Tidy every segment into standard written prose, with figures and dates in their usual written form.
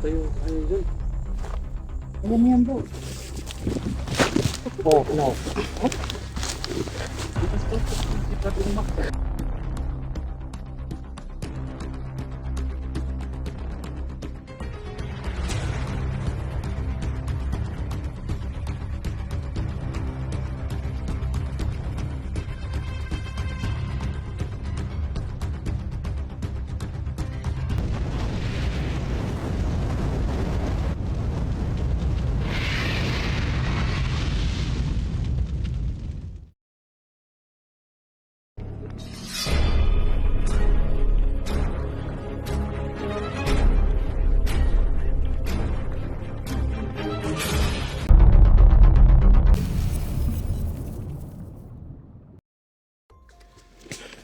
tayo kayo dyan. Alam mo yan bro. Oh, no.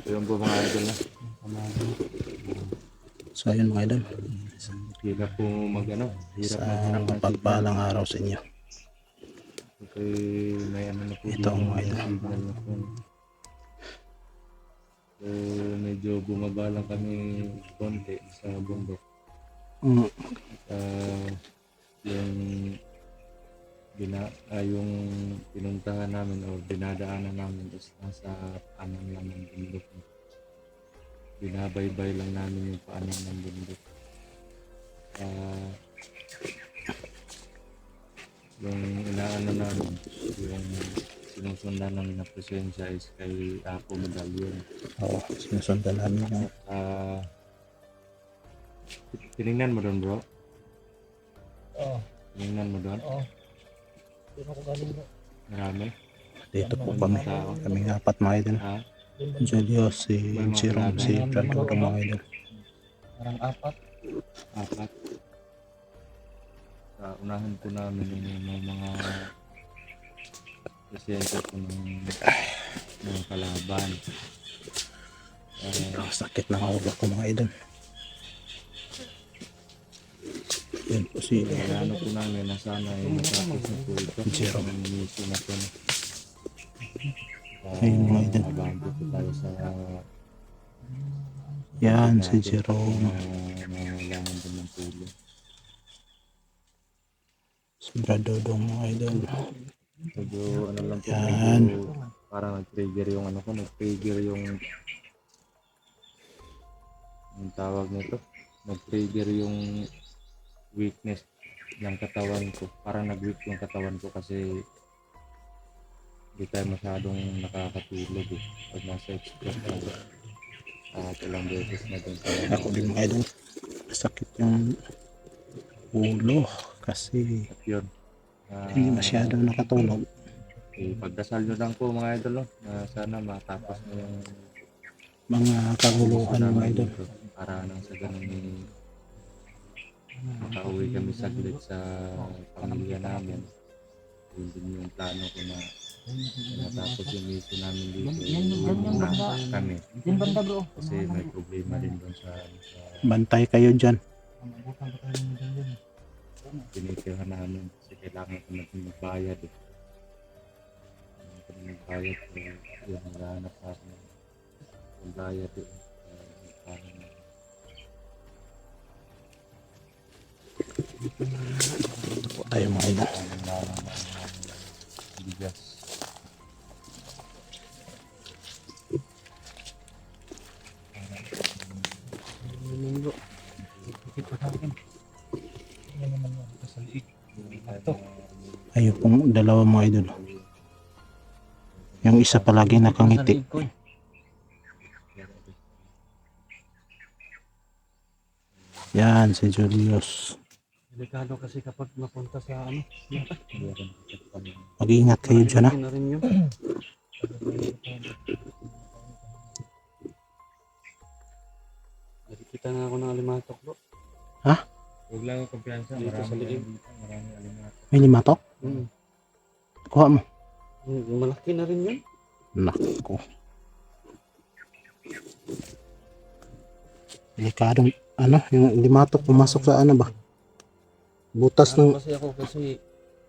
Ayun po mga idol na. So ayun mga idol. Hirap po mag-ano. Hirap Sa mag-hanap ng mapagpalang araw sa inyo. kasi may ano na po Ito dito, ang mga may idol. signal na po. So medyo bumaba lang kami konti sa bundok. Yung yung pinuntahan namin o dinadaanan namin is nasa paanan lang ng bundok. Binabaybay lang namin yung paanan ng bundok. Yung inaano namin, yung sinusundan namin na presensya is kay Apo Medallion. Oo, sinusundan namin yung tinignan mo doon bro? Oo. Tinignan mo doon? Oo. Dito ko galing bro. Marami? Dito po kami. Kaming apat mga idol. Ha? Julio, si Jerome, si Brando mga idol. Parang apat. Sa unahan po namin yung mga presensya po ng kalaban. Sakit na ulo ko mga idol. Yan po si Ano po namin na sana ay matapos na po ito. Jerome. Ang mission na po. Ayun mga idol. Bago po tayo sa Yan si Jerome. nangangailangan din ng tulong. Si Brando mga idol. Medyo ano lang po, Yan. medyo parang nag-trigger yung ano ko, nag-trigger yung tawag nito, nag-trigger yung weakness ng katawan ko. Parang nag-weak yung katawan ko kasi hindi tayo masyadong nakakatulog eh. Pag nasa express tayo. Ilang beses na din tayo. Ako din mga idol. Sakit yung ulo kasi At yun. hindi masyado nakatulog. Pagdasal nyo lang po mga idol, no? Sana matapos na yung Mga kaguluhan mga idol. para nang sa ganun makauwi kami saglit sa pamilya namin. Yun din yung plano ko na matapos yung mission namin dito kami. Kasi may problema din doon sa Bantay kayo dyan. tinitirhan namin kasi kailangan ko natin magbayad eh. Magbayad ko yun, naghahanap sa akin ng bayad eh. Ito po tayo mga idol. Bigas. Ayun pong dalawa mga idol. Yung isa palagi nakangiti. Yan si Julius. Delikado kasi kapag napunta sa ano. Mag-iingat kayo dyan ha. Nakikita nga ako ng alimatok bro. Ha? Huwag lang ang kumpiyansa. Marami alimatok. May limatok? Kuha mo. Malaki na rin yun. Naku. Delikadong ano, yung limatok pumasok sa ano ba? Butas ng Kasi ako kasi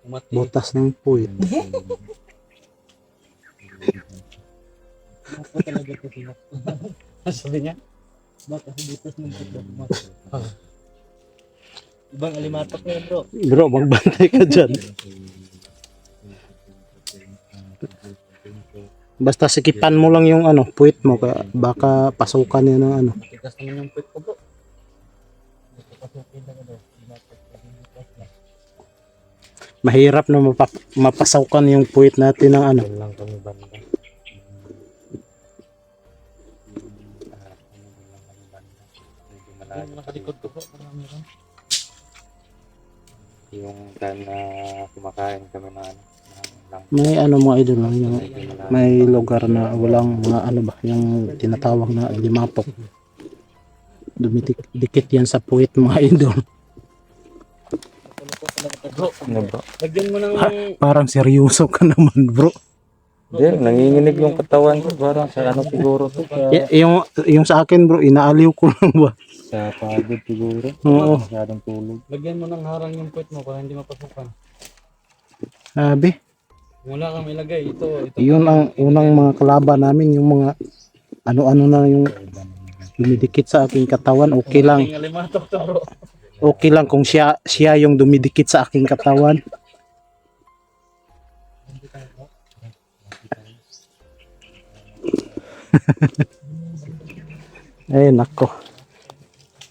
umati. butas ng puwit. Ako talaga ito sabi niya? Bakit butas ng puwit? Ibang alimatok na yun, bro. Bro, magbantay ka dyan. Basta sikipan mo lang yung ano, puwit mo. Baka pasukan yan ng ano. Matigas naman yung pit ko, bro. Pasukin lang ano. Alimatok na alimatok na. Mahirap na mapasaukan yung puwit natin ng ano. Doon lang kami banda. Yung nakalikod ko, bro. Marami rin. Yung time na kumakain kami na ano, ng May ano mga idol, may lugar na walang mga ano ba, yung tinatawag na limapok. Dumidikit yan sa puwit mga idol. Bro, ano bro? lagyan mo ng... Parang seryoso ka naman bro. Hindi, nanginginig yung katawan ko. Parang sa ano siguro to. Yung sa akin bro, inaaliw ko lang ba. Sa pagod siguro. Oo. Masyadong tulog. Lagyan mo ng harang yung puwit mo para hindi mapasukan. Sabi, Wala kang ilagay. Ito. yun ang unang mga kalaban namin, yung mga ano-ano na yung dumidikit sa aking katawan. Okay lang. Yung alimatok to, bro. Okay lang kung siya yung dumidikit sa aking katawan. Eh nako.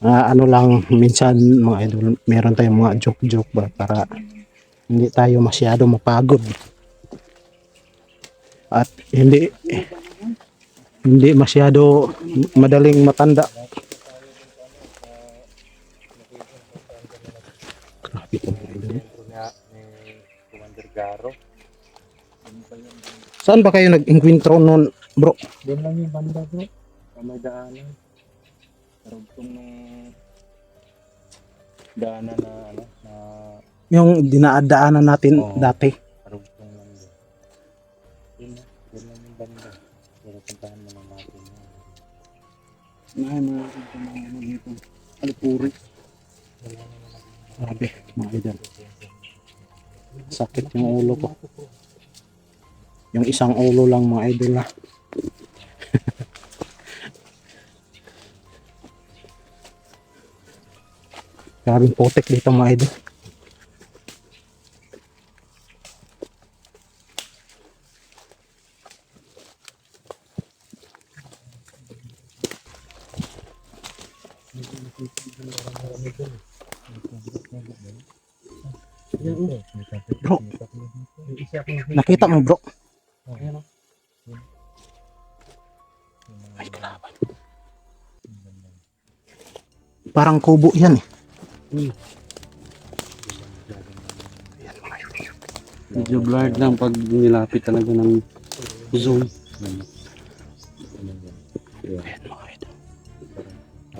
Ano lang minsan mga idol, meron tayong mga joke ba para hindi tayo masyado mapagod. At hindi masyado madaling matanda. Grabe po mga idol. Sentro niya ni Commander Garo. Saan ba kayo nag-encuentro noon, bro? Doon lang yung banda bro. Sa may daanan. Karugtong ng daanan na ano, na Yung dinadaanan natin Oo. dati. karugtong lang doon. Doon lang yung banda. Pero puntahan mo lang natin. Alipuri. Grabe, mga idol. Sakit yung ulo ko. Yung isang ulo lang mga idol na. Grabing putik dito mga idol. Bro, nakita mo bro? Ay, kalaban. Parang kubo yan eh. Ayan mga idol. Medyo blurred lang pag nilapit talaga ng zoom. Ayan mga idol.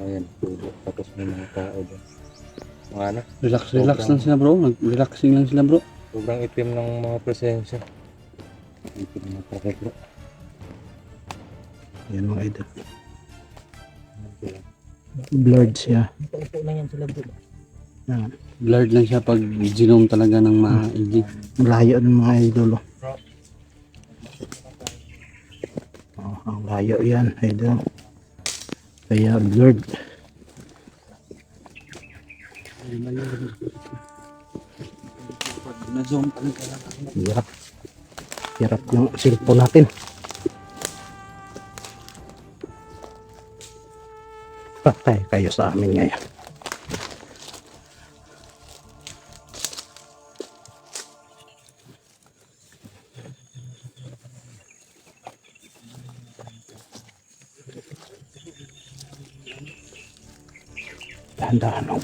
Ayan, tulog. Tapos may mga tao doon. Mga ano, Relax lang sila bro. Relaxing lang sila bro. sobrang itim ng mga presensya. Itim na talaga bro. Ayan mga idol. Blurred siya. Paupo lang yan sila bro. Ayan. Blurred lang siya pag ginome talaga ng maigi. Malayo ng mga idol. Oh, ang layo yan, idol. Kaya blurred. Pag na-zoom talaga. Hirap. Hirap yung cellphone natin. Patay kayo sa amin ngayon. Dahan-dahan oh.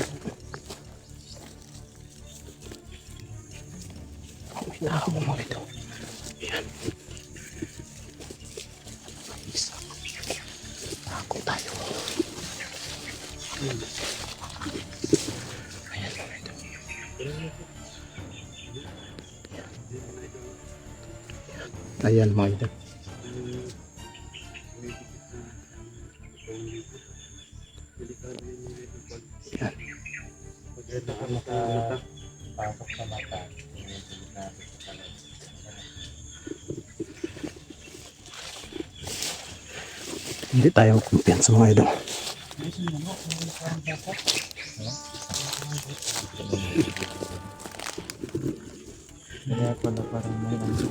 May tao mo ito. Ayan. Isa. Ako tayo. Ayan mga ito. Ayan mga ito. Ayan. Pasok sa mata. Hindi tayo kumpiyansa mga idol. Kaya pala parang may ano.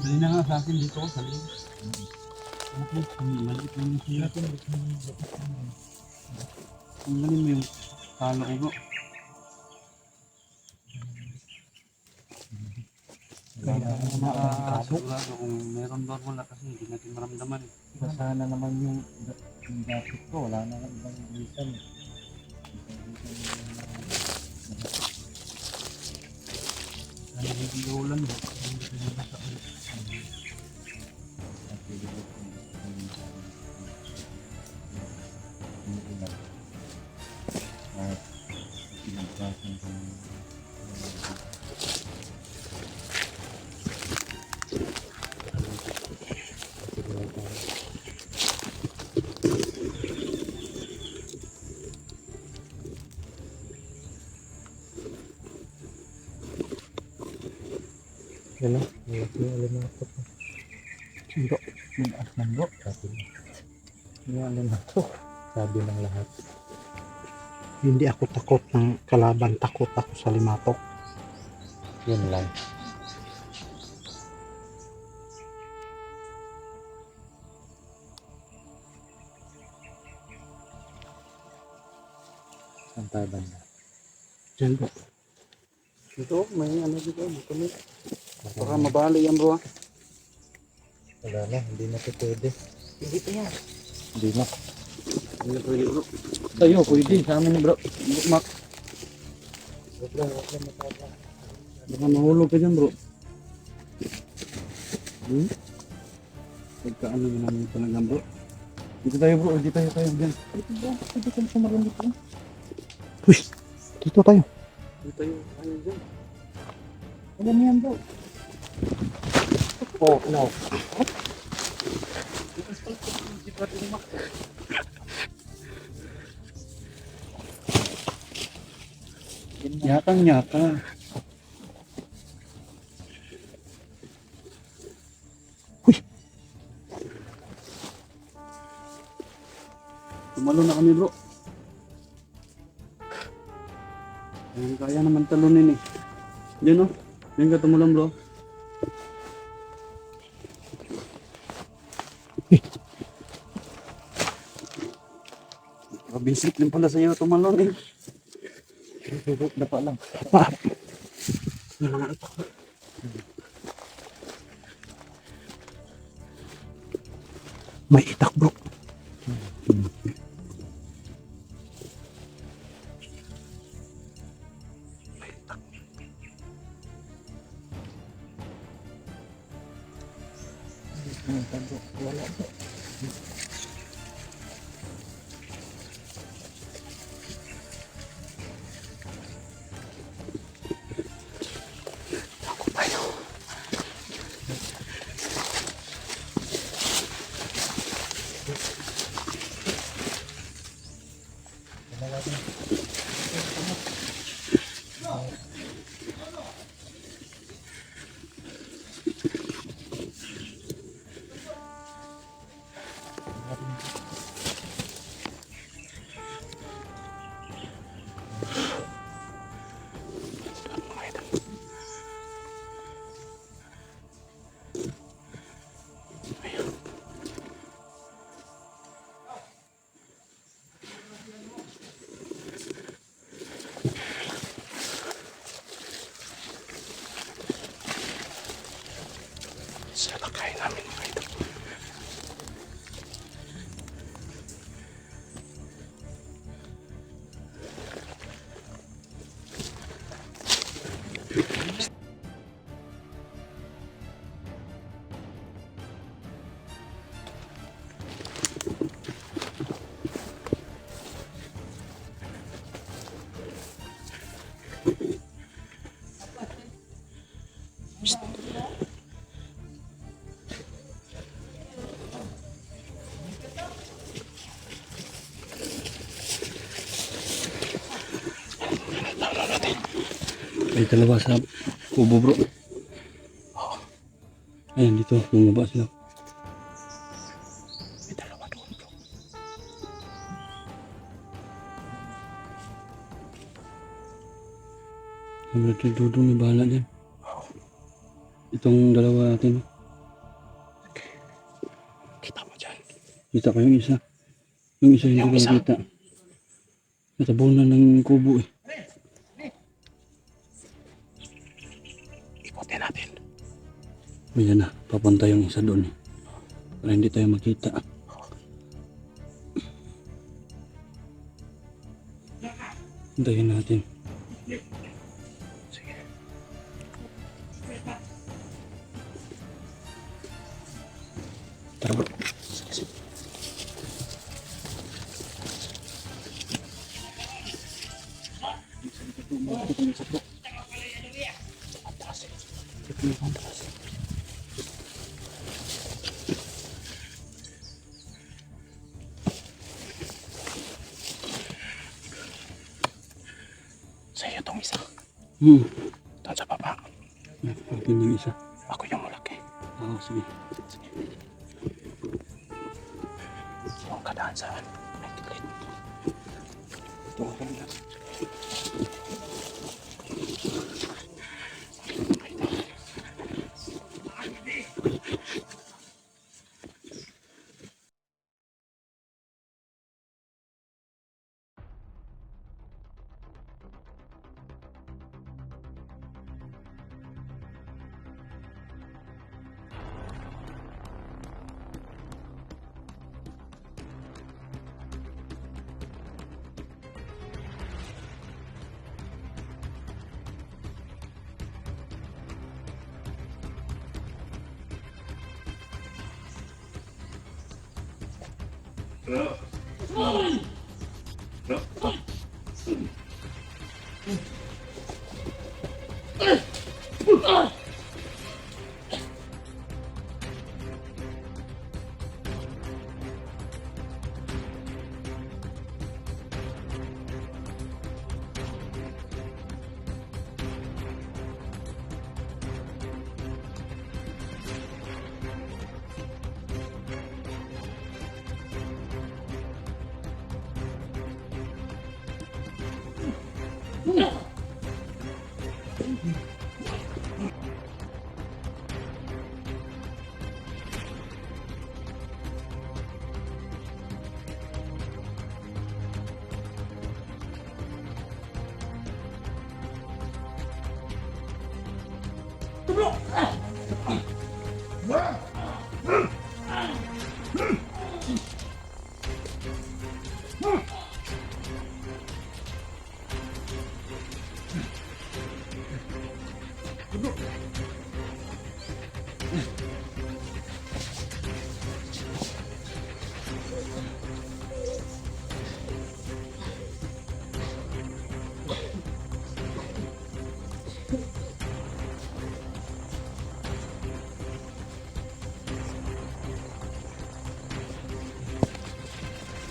Dali na nga sa akin dito ko sa loob. Okay, maliit lang yung sila. Ang galing mo yung kala ko bro. Kaya sigurado kung meron doon wala kasi hindi natin maramdaman. Sana naman yung jacket ko, wala na ibang reason. Ano yung ulan bro? Ano? Yung alimatok. Bro, Yung asman bro. Sabi mo. Yung alimatok. Sabi ng lahat. hindi ako takot ng kalaban, takot ako sa limatok. Yun lang. Saan tayo banda? Diyan bro. Ito, may ano dito. Baka mabali yan bro. Wala na, hindi na ito pwede. Hindi pa yan. Hindi na. Hindi na pwede bro. Tayo, pwede. Sa amin bro. Bukmak. Baka mahulog ka dyan bro. Pagkaano yun namin talaga bro. Dito tayo bro, dito tayo dyan. Dito bro, pwede kang sumarang dito. Uy, dito tayo. Dito tayo dyan. Alam mo yan bro. Oh, no. Nyata. Uy. Tumalo na kami bro. Ayan, kaya naman talunin eh. Yan o. Yan ka tumulang bro. Mabisip din pala sa'yo tumalon eh. Dapa lang. Pa, may itak bro. Takot tayo. Sa lakay namin mga ito. Ay dalawa sa kubo bro. Ayan dito, bumaba sila. May dalawa doon bro. Brother Dudong may bahala dyan. Itong dalawa natin. Kita mo dyan. Kita ko yung isa. Yung isa hindi Yung ko isa. nakita. Natabunan ng kubo eh. Ikutin natin. Ayan na, papunta yung isa doon eh. Para hindi tayo makita. Hintayin natin. Sige. Tara bro. Sige, sige. Atras eh. Atras. Sa'yo itong isa. Doon sa baba. Akin yung isa. Ako yung malaki. Oo, sige. Yung kadaan saan? May tiklit. Ito ako kanila.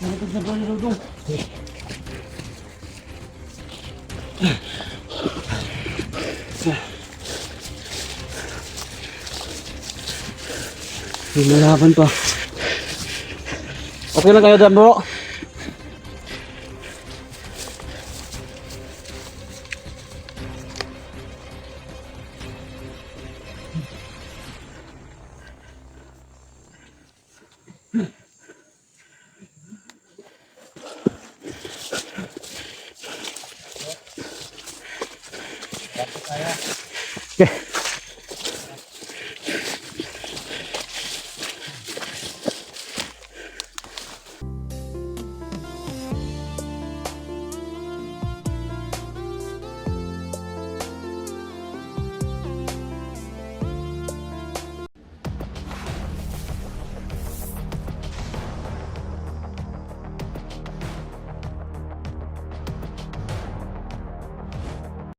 Nakapag na ba ni Dudong? Lumalaban pa. Okay lang kayo dyan bro? Okay.